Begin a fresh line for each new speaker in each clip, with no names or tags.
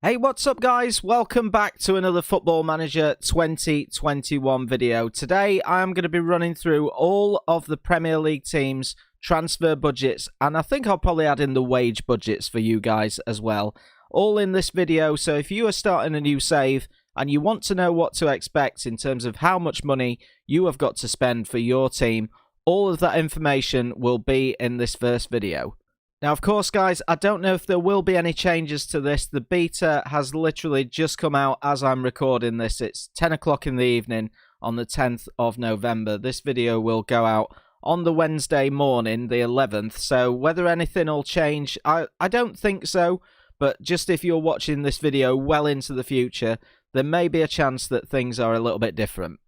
Hey, what's up guys? Welcome back to another Football Manager 2021 video. Today I am going to be running through all of the Premier League teams' transfer budgets, and I think I'll probably add in the wage budgets for you guys as well. All in this video, so if you are starting a new save and you want to know what to expect in terms of how much money you have got to spend for your team, all of that information will be in this first video. Now, of course, guys, I don't know if there will be any changes to this. The beta has literally just come out as I'm recording this. It's 10 o'clock in the evening on the 10th of November. This video will go out on the Wednesday morning, the 11th. So whether anything will change, I don't think so. But just if you're watching this video well into the future, there may be a chance that things are a little bit different.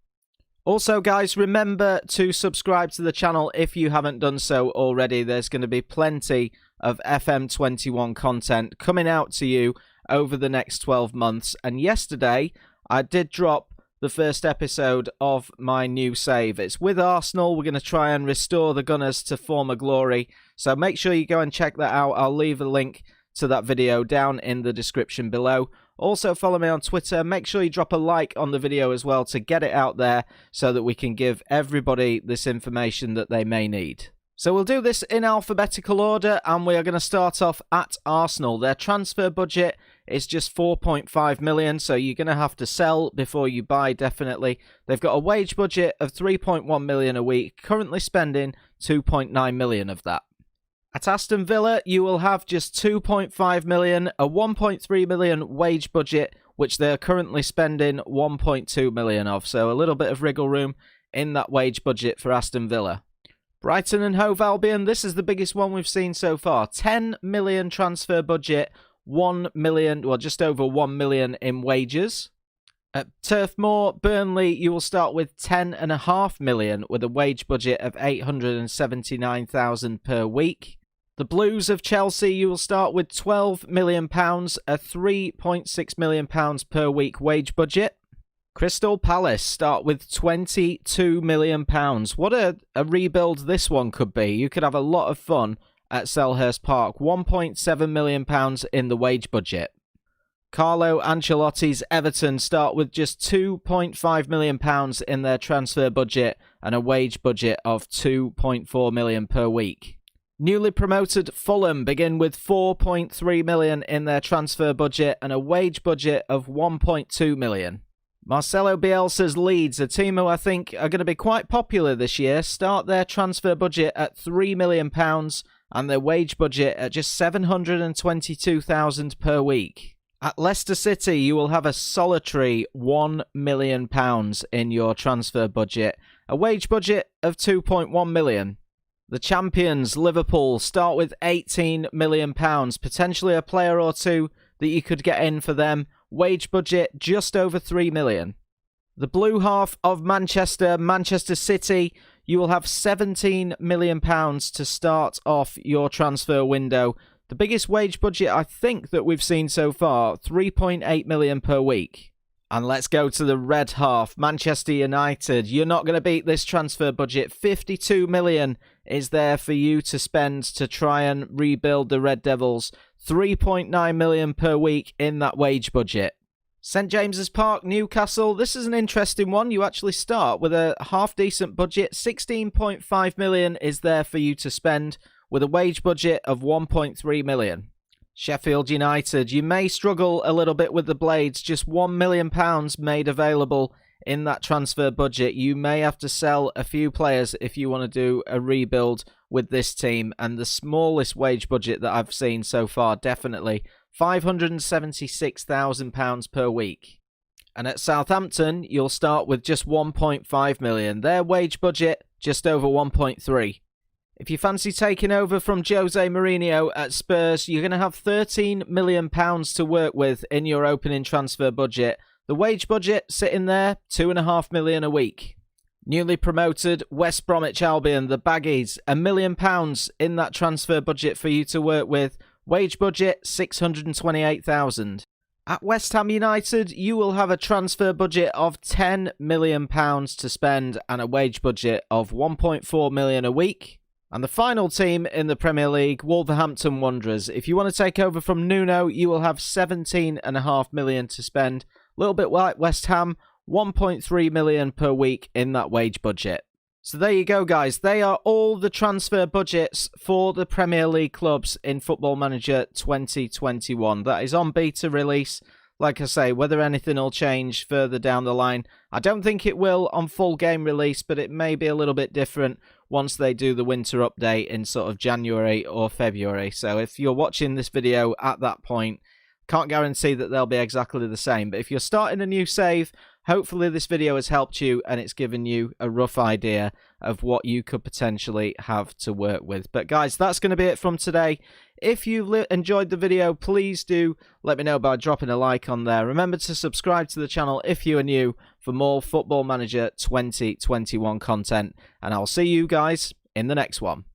Also, guys, remember to subscribe to the channel if you haven't done so already. There's going to be plenty of FM21 content coming out to you over the next 12 months. And yesterday, I did drop the first episode of my new save. It's with Arsenal. We're going to try and restore the Gunners to former glory. So make sure you go and check that out. I'll leave a link to that video down in the description below. Also, follow me on Twitter. Make sure you drop a like on the video as well to get it out there so that we can give everybody this information that they may need. So we'll do this in alphabetical order, and we are going to start off at Arsenal. Their transfer budget is just 4.5 million, so you're going to have to sell before you buy, definitely. They've got a wage budget of 3.1 million a week, currently spending 2.9 million of that. At Aston Villa, you will have just 2.5 million, a 1.3 million wage budget, which they're currently spending 1.2 million of. So a little bit of wriggle room in that wage budget for Aston Villa. Brighton and Hove Albion, this is the biggest one we've seen so far. 10 million transfer budget, 1 million, well, just over 1 million in wages. At Turf Moor, Burnley, you will start with 10.5 million with a wage budget of 879,000 per week. The Blues of Chelsea, you will start with £12 million, a £3.6 million per week wage budget. Crystal Palace start with £22 million. What a rebuild this one could be. You could have a lot of fun at Selhurst Park. £1.7 million in the wage budget. Carlo Ancelotti's Everton start with just £2.5 million in their transfer budget and a wage budget of £2.4 million per week. Newly promoted Fulham begin with 4.3 million in their transfer budget and a wage budget of 1.2 million. Marcelo Bielsa's Leeds, a team who I think are going to be quite popular this year, start their transfer budget at £3 million and their wage budget at just 722,000 per week. At Leicester City, you will have a solitary £1 million in your transfer budget, a wage budget of 2.1 million. The champions, Liverpool, start with £18 million, potentially a player or two that you could get in for them. Wage budget just over 3 million. The blue half of Manchester City, you will have £17 million to start off your transfer window. The biggest wage budget I think that we've seen so far, 3.8 million per week. And let's go to the red half, Manchester United. You're not going to beat this transfer budget. 52 million is there for you to spend to try and rebuild the Red Devils. 3.9 million per week in that wage budget. St James's Park, Newcastle. This is an interesting one. You actually start with a half-decent budget. 16.5 million is there for you to spend with a wage budget of 1.3 million. Sheffield United, you may struggle a little bit with the Blades. Just £1 million made available in that transfer budget. You may have to sell a few players if you want to do a rebuild with this team. And the smallest wage budget that I've seen so far, definitely, £576,000 per week. And at Southampton, you'll start with just 1.5 million. Their wage budget, just over 1.3. If you fancy taking over from Jose Mourinho at Spurs, you're going to have £13 million to work with in your opening transfer budget. The wage budget sitting there, £2.5 million a week. Newly promoted West Bromwich Albion, the Baggies, £1 million in that transfer budget for you to work with. Wage budget, £628,000. At West Ham United, you will have a transfer budget of £10 million to spend and a wage budget of £1.4 million a week. And the final team in the Premier League, Wolverhampton Wanderers. If you want to take over from Nuno, you will have $17.5 million to spend. A little bit like West Ham, $1.3 million per week in that wage budget. So there you go, guys. They are all the transfer budgets for the Premier League clubs in Football Manager 2021. That is on beta release. Like I say, whether anything will change further down the line, I don't think it will on full game release, but it may be a little bit different once they do the winter update in sort of January or February. So if you're watching this video at that point, can't guarantee that they'll be exactly the same. But if you're starting a new save, hopefully this video has helped you and it's given you a rough idea of what you could potentially have to work with. But guys, that's going to be it from today. If you enjoyed the video, please do let me know by dropping a like on there. Remember to subscribe to the channel if you are new for more Football Manager 2021 content. And I'll see you guys in the next one.